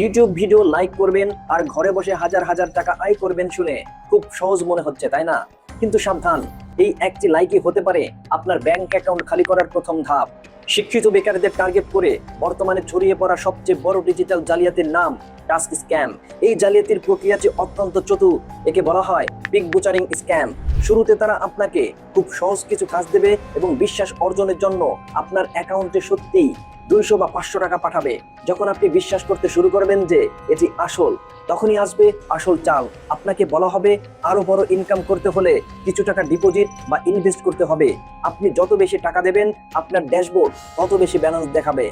YouTube video like করবেন আর ঘরে বসে হাজার হাজার টাকা আয় করবেন শুনে খুব সহজ মনে হচ্ছে, তাই না? কিন্তু সাবধান, এই একটি লাইকই হতে পারে আপনার ব্যাংক অ্যাকাউন্ট খালি করার প্রথম ধাপ। শিক্ষিত বেকারদের টার্গেট করে বর্তমানে ছড়িয়ে পড়া সবচেয়ে বড় ডিজিটাল জালিয়াতির নাম টাস্ক স্ক্যাম। এই জালিয়াতির প্রক্রিয়াটি অত্যন্ত চতুর, একে বলা হয় পিক বুচারিং স্ক্যাম। শুরুতে তারা আপনাকে খুব সহজ কিছু কাজ দেবে এবং বিশ্বাস অর্জনের জন্য আপনার অ্যাকাউন্টে সত্যিই 200 বা 500 টাকা পাঠাবে। যখন আপনি বিশ্বাস করতে শুরু করবেন যে এটি আসল, তখনই আসবে আসল চাল। আপনাকে বলা হবে আরো বড় ইনকাম করতে হলে কিছু টাকা ডিপোজিট বা ইনভেস্ট করতে হবে। আপনি যত বেশি টাকা দেবেন আপনার ড্যাশবোর্ড তত বেশি ব্যালেন্স দেখাবে,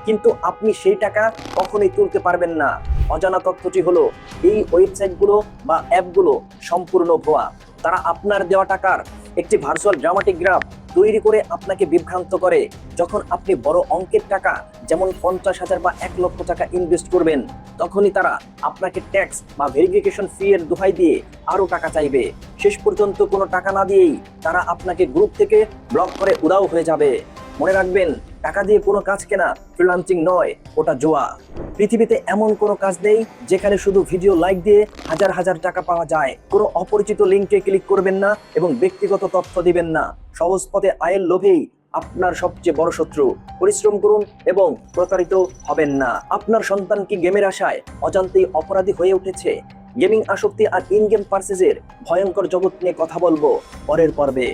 কিন্তু আপনি সেই টাকা কখনোই তুলতে পারবেন না। অজানা তথ্যটি হলো এই ওয়েবসাইটগুলো বা অ্যাপগুলো সম্পূর্ণ ভুয়া। তারা আপনার দেওয়া টাকার একটি ভার্চুয়াল ড্রামাটিক গ্রাফ তৈরি করে আপনাকে বিভ্রান্ত করে। যখন আপনি বড় অঙ্কের টাকা যেমন 50,000 বা 1 লক্ষ টাকা ইনভেস্ট করবেন, তখনই তারা আপনাকে ট্যাক্স বা ভেরিফিকেশন ফি এর দোহাই দিয়ে আরো টাকা চাইবে। শেষ পর্যন্ত কোনো টাকা না দিয়েই তারা আপনাকে গ্রুপ থেকে ব্লক করে উধাও হয়ে যাবে। মনে রাখবেন, টাকা দিয়ে কোনো কাজ কেনা ফ্রিল্যান্সিং নয়, ওটা জোয়া। পৃথিবীতে এমন কোনো কাজ নেই যেখানে শুধু ভিডিও লাইক দিয়ে হাজার হাজার টাকা পাওয়া যায়। কোনো অপরিচিত লিঙ্কে ক্লিক করবেন না এবং ব্যক্তিগত তথ্য দিবেন না। সহজ পথে আয়ের লোভেই আপনার সবচেয়ে বড় শত্রু। পরিশ্রম করুন এবং প্রতারিত হবেন না। আপনার সন্তান কি গেমের আশায় অজান্তেই অপরাধী হয়ে উঠেছে? গেমিং আসক্তি আর ইন গেম পারচেজের ভয়ঙ্কর জগৎ নিয়ে কথা বলবো পরের পর্বে।